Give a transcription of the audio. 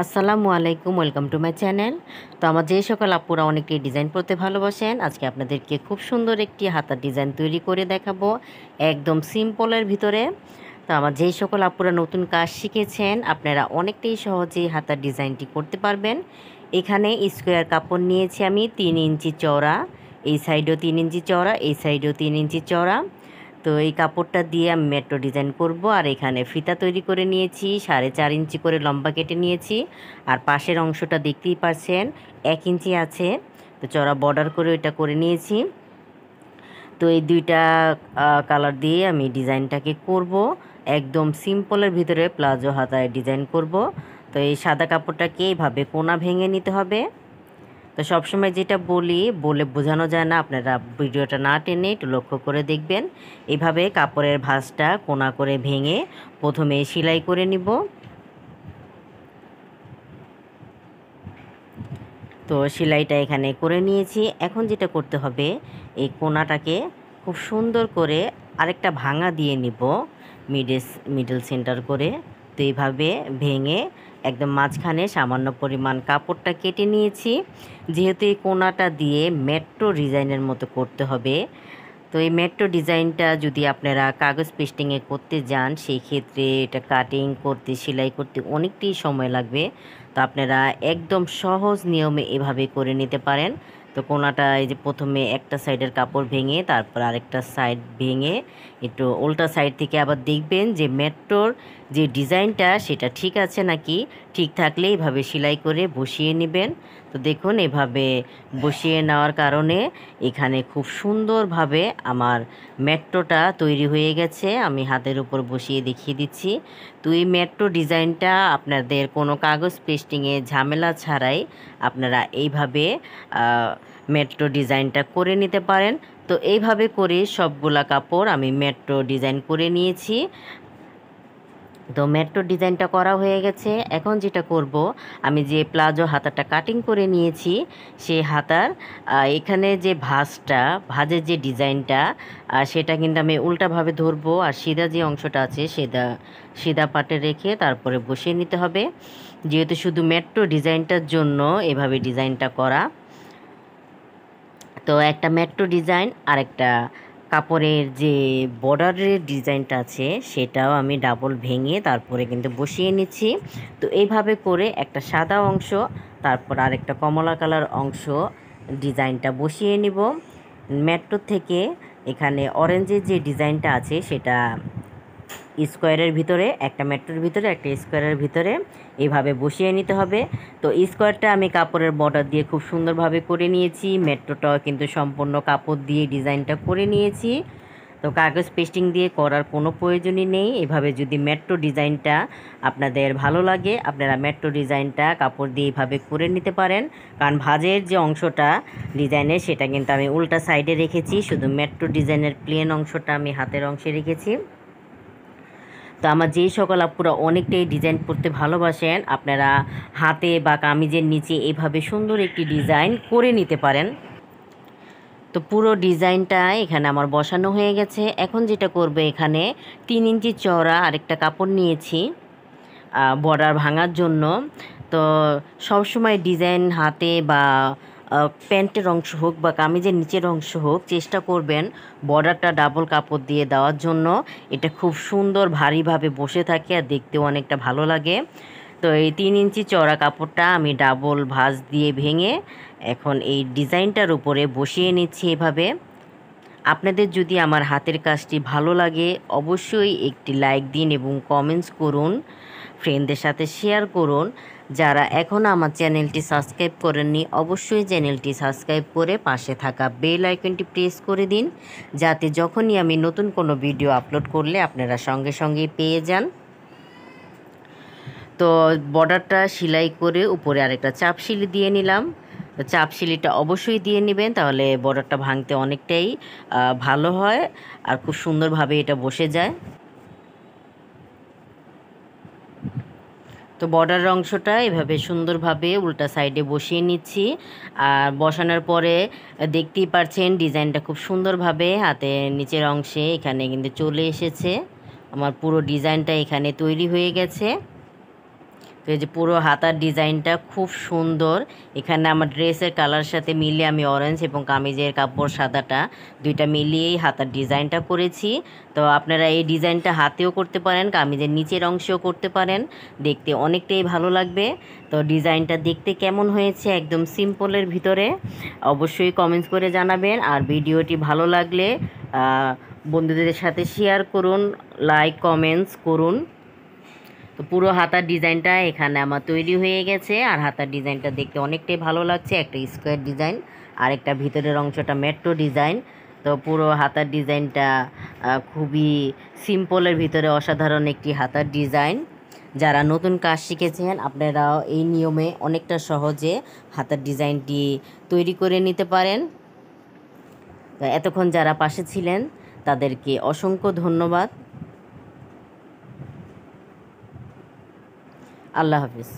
আসসালামু আলাইকুম, welcome to my channel. তো আমার যে সকল আপুরা অনেকে ডিজাইন করতে ভালোবাসেন, আজকে আপনাদেরকে খুব সুন্দর একটি হাতার ডিজাইন তৈরি করে দেখাবো, একদম সিম্পলের ভিতরে। তো আমার যেই সকল আপুরা নতুন কাজ শিখেছেন, আপনারা অনেকটাই সহজেই হাতার ডিজাইনটি করতে পারবেন। এখানে স্কোয়ার কাপড় নিয়েছি আমি 3 ইঞ্চি চওড়া, এই সাইডেও 3 ইঞ্চি চওড়া, এই সাইডেও 3 ইঞ্চি চওড়া। তো এই কাপড়টা দিয়ে আমি মেট্রো ডিজাইন করব। আর এখানে ফিতা তৈরি করে নিয়েছি, 4.5 ইঞ্চি করে লম্বা কেটে নিয়েছি। আর পাশের অংশটা দেখতেই পাচ্ছেন 1 ইঞ্চি আছে, তো চড়া বর্ডার করে এটা করে নিয়েছি। তো এই দুইটা কালার দিয়ে আমি ডিজাইনটাকে করব, একদম সিম্পলের ভিতরে প্লাজো হাতায় ডিজাইন করব। তো এই সাদা কাপড়টাকে এইভাবে কোনা ভেঙে নিতে হবে। তো সবসময় যেটা বলে বোঝানো যায় না, আপনারা ভিডিওটা না টেনে একটু লক্ষ্য করে দেখবেন। এইভাবে কাপড়ের ভাঁজটা কোনা করে ভেঙে প্রথমে সেলাই করে নিব। তো সেলাইটা এখানে করে নিয়েছি। এখন যেটা করতে হবে, এই কোনাটাকে খুব সুন্দর করে আরেকটা ভাঙা দিয়ে নিব, মিডল সেন্টার করে। তো এইভাবে ভেঙে একদম মাঝখানে সামান্য পরিমাণ কাপড়টা কেটে নিয়েছি। যেহেতু এই কোনাটা দিয়ে মেট্রো ডিজাইনের মতো করতে হবে, তো এই মেট্রো ডিজাইনটা যদি আপনারা কাগজ পেস্টিংয়ে করতে যান, সেই ক্ষেত্রে এটা কাটিং করতে, সেলাই করতে অনেকটাই সময় লাগবে। তো আপনারা একদম সহজ নিয়মে এভাবে করে নিতে পারেন। তো কোনাটা এই যে প্রথমে একটা সাইডের কাপড় ভেঙে তারপর আরেকটা সাইড ভেঙে একটু উল্টা সাইড থেকে আবার দেখবেন যে মেট্রোর যে ডিজাইনটা সেটা ঠিক আছে নাকি। ঠিক থাকলে এইভাবে সেলাই করে বসিয়ে নেবেন। তো দেখুন, এভাবে বসিয়ে নেওয়ার কারণে এখানে খুব সুন্দরভাবে আমার মেট্রোটা তৈরি হয়ে গেছে। আমি হাতের উপর বসিয়ে দেখিয়ে দিচ্ছি। তো এই মেট্রো ডিজাইনটা আপনাদের কোনো কাগজ পেস্টিংয়ে ঝামেলা ছাড়াই আপনারা এইভাবে মেট্রো ডিজাইনটা করে নিতে পারেন। তো এইভাবে করে সবগুলা কাপড় আমি মেট্রো ডিজাইন করে নিয়েছি। তো মেট্রো ডিজাইনটা করা হয়ে গেছে। এখন যেটা করব, আমি যে প্লাজো হাতাটা কাটিং করে নিয়েছি, সেই হাতার এখানে যে ভাঁজের যে ডিজাইনটা, সেটা কিন্তু আমি উল্টাভাবে ধরবো। আর সিধা যে অংশটা আছে সিধা পাটে রেখে তারপরে বসিয়ে নিতে হবে। যেহেতু শুধু মেট্রো ডিজাইনটার জন্য এভাবে ডিজাইনটা করা। তো একটা মেট্রো ডিজাইন আর একটা কাপড়ের যে বর্ডারের ডিজাইনটা আছে সেটাও আমি ডাবল ভেঙে তারপরে কিন্তু বসিয়ে নিচ্ছি। তো এইভাবে করে একটা সাদা অংশ, তারপর আরেকটা কমলা কালার অংশ ডিজাইনটা বসিয়ে নিব। মেট্রো থেকে এখানে অরেঞ্জের যে ডিজাইনটা আছে সেটা স্কোয়ারের ভিতরে, একটা মেট্রোর ভিতরে একটা স্কোয়ারের ভিতরে এইভাবে বসিয়ে নিতে হবে। তো স্কোয়ারটা আমি কাপড়ের বর্ডার দিয়ে খুব সুন্দরভাবে করে নিয়েছি। মেট্রোটাও কিন্তু সম্পূর্ণ কাপড় দিয়ে ডিজাইনটা করে নিয়েছি। তো কাগজ পেস্টিং দিয়ে করার কোনো প্রয়োজনই নেই। এভাবে যদি মেট্রো ডিজাইনটা আপনাদের ভালো লাগে, আপনারা মেট্রো ডিজাইনটা কাপড় দিয়ে এইভাবে করে নিতে পারেন। কারণ ভাঁজের যে অংশটা ডিজাইনের সেটা কিন্তু আমি উল্টা সাইডে রেখেছি, শুধু মেট্রো ডিজাইনের প্লেন অংশটা আমি হাতের অংশে রেখেছি। তো আমার যেই সকল আপুরা অনেকটাই ডিজাইন করতে ভালোবাসেন, আপনারা হাতে বা কামিজের নিচে এভাবে সুন্দর একটি ডিজাইন করে নিতে পারেন। তো পুরো ডিজাইনটা এখানে আমার বসানো হয়ে গেছে। এখন যেটা করবে, এখানে 3 ইঞ্চি চওড়া আরেকটা কাপড় নিয়েছি বর্ডার ভাঙার জন্য। তো সবসময় ডিজাইন হাতে বা প্যান্টের অংশ হোক বা কামিজের নিচের অংশ হোক, চেষ্টা করবেন বর্ডারটা ডাবল কাপড় দিয়ে দেওয়ার জন্য। এটা খুব সুন্দর ভারীভাবে বসে থাকে আর দেখতেও অনেকটা ভালো লাগে। তো এই 3 ইঞ্চি চওড়া কাপড়টা আমি ডাবল ভাঁজ দিয়ে ভেঙে এখন এই ডিজাইনটার উপরে বসিয়ে নিচ্ছি এভাবে। আপনাদের যদি আমার হাতের কাজটি ভালো লাগে, অবশ্যই একটি লাইক দিন এবং কমেন্টস করুন, ফ্রেন্ডদের সাথে শেয়ার করুন। যারা এখনও আমার চ্যানেলটি সাবস্ক্রাইব করেননি, অবশ্যই চ্যানেলটি সাবস্ক্রাইব করে পাশে থাকা বেল আইকনটি প্রেস করে দিন, যাতে যখনই আমি নতুন কোনো ভিডিও আপলোড করলে আপনারা সঙ্গে সঙ্গেই পেয়ে যান। তো বর্ডারটা সেলাই করে উপরে আরেকটা চাপ সিলি দিয়ে নিলাম। তো চাপ সিলিটা অবশ্যই দিয়ে নেবেন, তাহলে বর্ডারটা ভাঙতে অনেকটাই ভালো হয় আর খুব সুন্দরভাবে এটা বসে যায়। তো বর্ডারের অংশটা এভাবে সুন্দরভাবে উল্টা সাইডে বসিয়ে নিচ্ছি। আর বসানোর পরে দেখতেই পাচ্ছেন ডিজাইনটা খুব সুন্দরভাবে হাতের নিচের অংশে এখানে কিন্তু চলে এসেছে। আমার পুরো ডিজাইনটা এখানে তৈরি হয়ে গেছে। তো এই যে পুরো হাতার ডিজাইনটা খুব সুন্দর। এখানে আমার ড্রেসের কালার সাথে মিলিয়ে আমি অরেঞ্জ এবং কামিজের কাপড় সাদাটা দুইটা মিলিয়েই হাতার ডিজাইনটা করেছি। তো আপনারা এই ডিজাইনটা হাতেও করতে পারেন, কামিজের নিচের অংশেও করতে পারেন, দেখতে অনেকটাই ভালো লাগবে। তো ডিজাইনটা দেখতে কেমন হয়েছে একদম সিম্পলের ভিতরে অবশ্যই কমেন্টস করে জানাবেন। আর ভিডিওটি ভালো লাগলে বন্ধুদের সাথে শেয়ার করুন, লাইক কমেন্টস করুন। তো পুরো হাতার ডিজাইনটা এখানে আমার তৈরি হয়ে গেছে। আর হাতার ডিজাইনটা দেখতে অনেকটাই ভালো লাগছে, একটা স্কোয়ার ডিজাইন আর একটা ভিতরের অংশটা মেট্রো ডিজাইন। তো পুরো হাতার ডিজাইনটা খুবই সিম্পলের ভিতরে অসাধারণ একটি হাতার ডিজাইন। যারা নতুন কাজ শিখেছেন আপনারাও এই নিয়মে অনেকটা সহজে হাতার ডিজাইনটি তৈরি করে নিতে পারেন। তো এতক্ষণ যারা পাশে ছিলেন তাদেরকে অসংখ্য ধন্যবাদ। আল্লাহ হাফিজ।